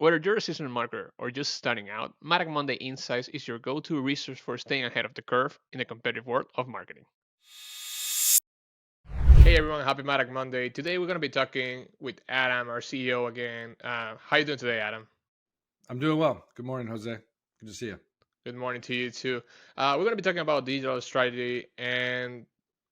Whether you're a seasoned marketer or just starting out, Madak Monday Insights is your go to resource for staying ahead of the curve in the competitive world of marketing. Hey everyone, happy Madak Monday. Today we're going to be talking with Adam, our CEO again. How you doing today, Adam? I'm doing well. Good morning, Jose. Good to see you. Good morning to you too. We're going to be talking about digital strategy and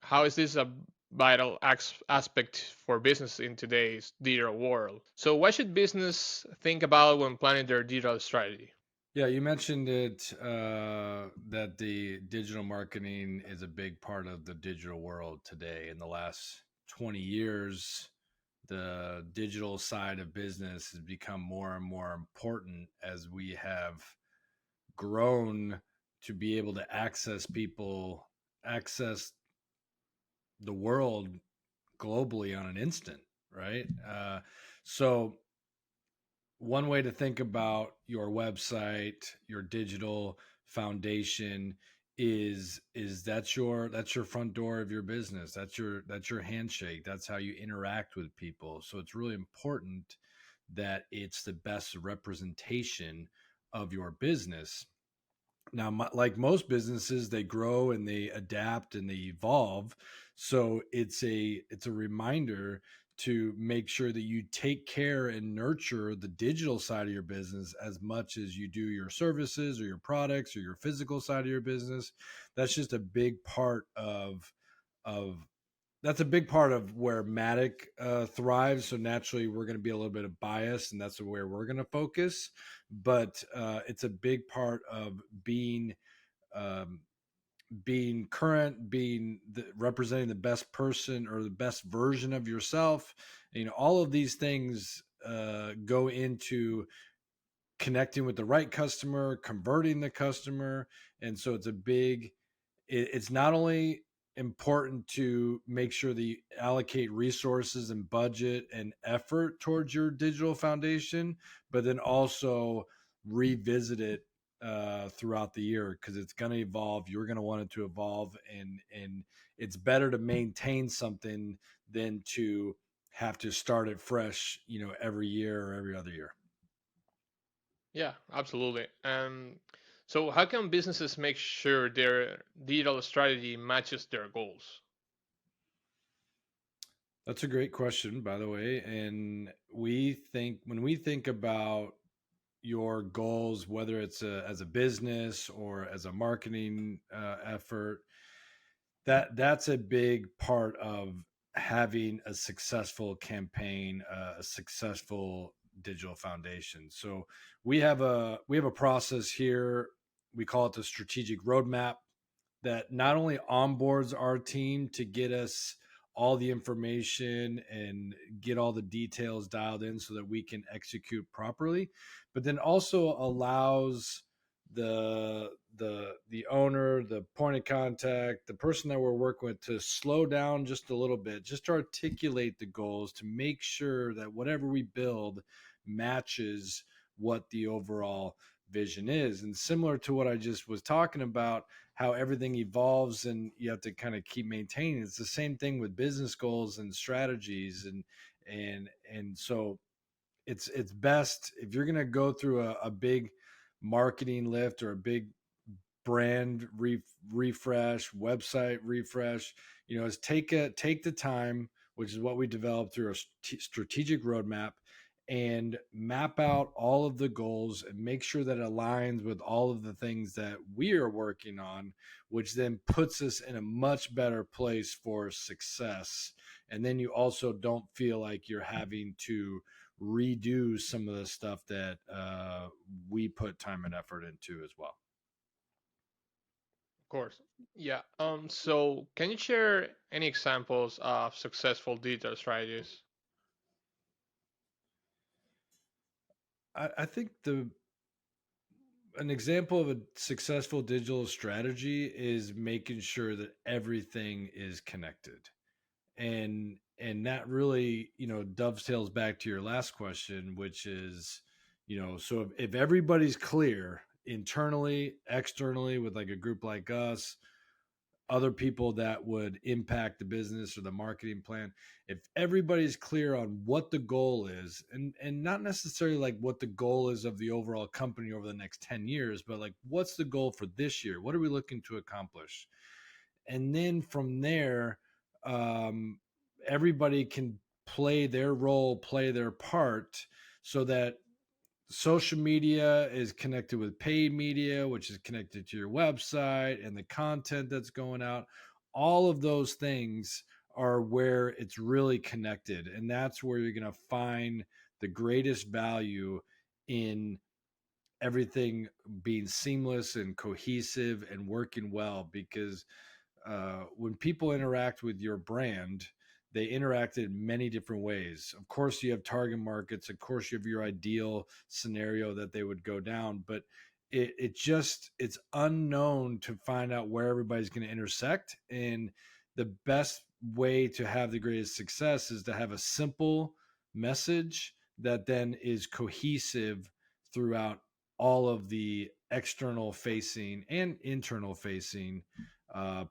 how is this a vital aspect for business in today's digital world. So what should business think about when planning their digital strategy? Yeah, you mentioned it that the digital marketing is a big part of the digital world today. In the last 20 years, the digital side of business has become more and more important as we have grown to be able to access the world globally on an instant, right? So one way to think about your website, your digital foundation is that's your front door of your business. That's your handshake. That's how you interact with people. So it's really important that it's the best representation of your business. Now, like most businesses, they grow and they adapt and they evolve. So it's a reminder to make sure that you take care and nurture the digital side of your business as much as you do your services or your products or your physical side of your business. That's just a big part of that's a big part of where Matic thrives. So naturally, we're going to be a little bit of bias, and that's where we're going to focus. But it's a big part of um, being current, representing the best person or the best version of yourself. All of these things go into connecting with the right customer, converting the customer, and so it's not only important to make sure that you allocate resources and budget and effort towards your digital foundation, but then also revisit it throughout the year because it's going to evolve. You're going to want it to evolve, and it's better to maintain something than to have to start it fresh, every year or every other year. Yeah, absolutely. So how can businesses make sure their digital strategy matches their goals? That's a great question, by the way. And when we think about your goals, whether it's as a business or as a marketing effort, that's a big part of having a successful campaign, a successful digital foundation. So we have a process here. We call it the strategic roadmap that not only onboards our team to get us all the information and get all the details dialed in so that we can execute properly, but then also allows the owner, the point of contact, the person that we're working with to slow down just a little bit, just to articulate the goals to make sure that whatever we build matches what the overall vision is. And similar to what I just was talking about, how everything evolves and you have to kind of keep maintaining. It's the same thing with business goals and strategies, and so it's best if you're going to go through a big marketing lift or a big refresh, website refresh. Is take the time, which is what we developed through a strategic roadmap, and map out all of the goals and make sure that it aligns with all of the things that we are working on, which then puts us in a much better place for success. And then you also don't feel like you're having to redo some of the stuff that we put time and effort into as well. Of course. Yeah. So can you share any examples of successful digital strategies? I think the an example of a successful digital strategy is making sure that everything is connected, and that really dovetails back to your last question, which is so if everybody's clear internally, externally, with like a group like us, other people that would impact the business or the marketing plan. If everybody's clear on what the goal is, and not necessarily like what the goal is of the overall company over the next 10 years, but like what's the goal for this year, what are we looking to accomplish, and then from there, um, everybody can play their role, play their part, so that social media is connected with paid media, which is connected to your website and the content that's going out. All of those things are where it's really connected. And that's where you're going to find the greatest value in everything being seamless and cohesive and working well, because when people interact with your brand, they interact in many different ways. Of course, you have target markets. Of course, you have your ideal scenario that they would go down, but it's unknown to find out where everybody's going to intersect. And the best way to have the greatest success is to have a simple message that then is cohesive throughout all of the external facing and internal facing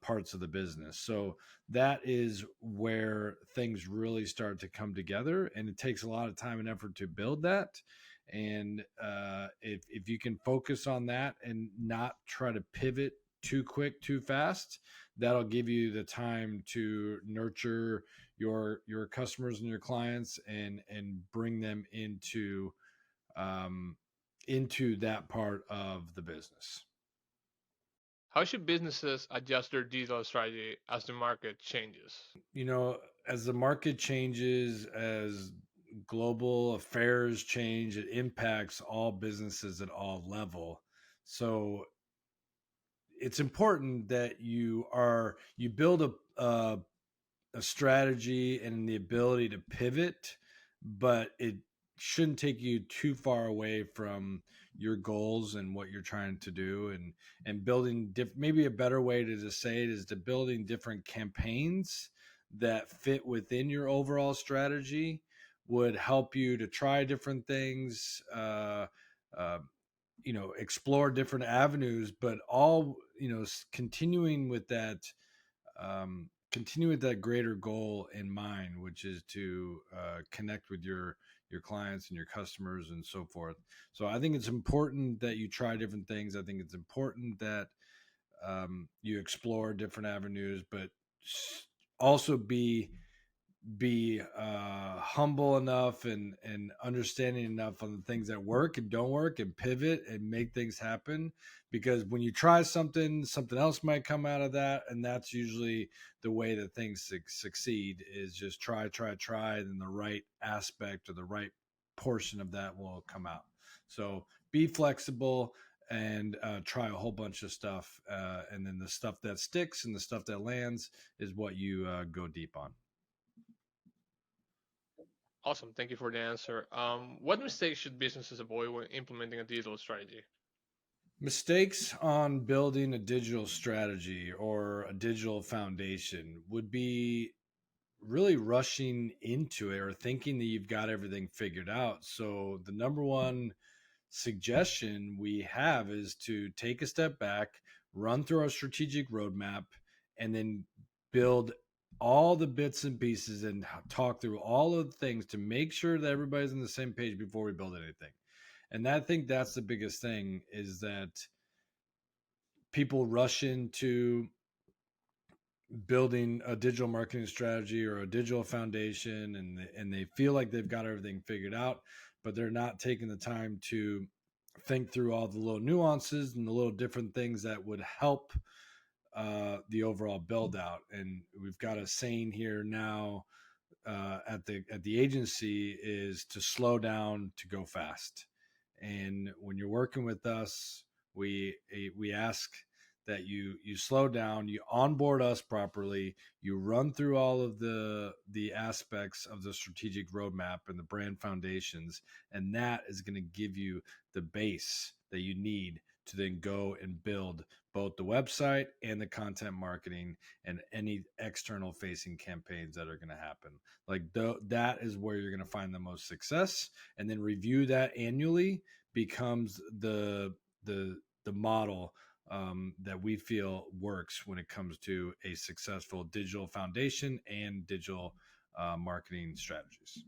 parts of the business. So that is where things really start to come together, and it takes a lot of time and effort to build that. And if you can focus on that and not try to pivot too quick, too fast, that'll give you the time to nurture your customers and your clients, and bring them um, into that part of the business. How should businesses adjust their digital strategy as the market changes? You know, as the market changes, as global affairs change, it impacts all businesses at all level. So it's important that you build a strategy and the ability to pivot, but it shouldn't take you too far away from your goals and what you're trying to do. And building maybe a better way to just say it is to building different campaigns that fit within your overall strategy would help you to try different things, uh, explore different avenues, but all, continuing with that, continue with that greater goal in mind, which is to connect with your clients and your customers and so forth. So I think it's important that you try different things. I think it's important that you explore different avenues, but also be humble enough and understanding enough on the things that work and don't work, and pivot and make things happen. Because when you try something else might come out of that, and that's usually the way that things succeed, is just try, and then the right aspect or the right portion of that will come out. So be flexible and try a whole bunch of stuff, and then the stuff that sticks and the stuff that lands is what you go deep on. Awesome, thank you for the answer. What mistakes should businesses avoid when implementing a digital strategy? Mistakes on building a digital strategy or a digital foundation would be really rushing into it or thinking that you've got everything figured out. So, the number one suggestion we have is to take a step back, run through our strategic roadmap, and then build all the bits and pieces and talk through all of the things to make sure that everybody's on the same page before we build anything. And I think that's the biggest thing, is that people rush into building a digital marketing strategy or a digital foundation, and they feel like they've got everything figured out, but they're not taking the time to think through all the little nuances and the little different things that would help the overall build out. And we've got a saying here now at the agency, is to slow down to go fast. And when you're working with us, we ask that you slow down, you onboard us properly, you run through all of the aspects of the strategic roadmap and the brand foundations, and that is going to give you the base that you need to then go and build both the website and the content marketing and any external facing campaigns that are going to happen. Like that is where you're going to find the most success, and then review that annually becomes the model that we feel works when it comes to a successful digital foundation and digital marketing strategies.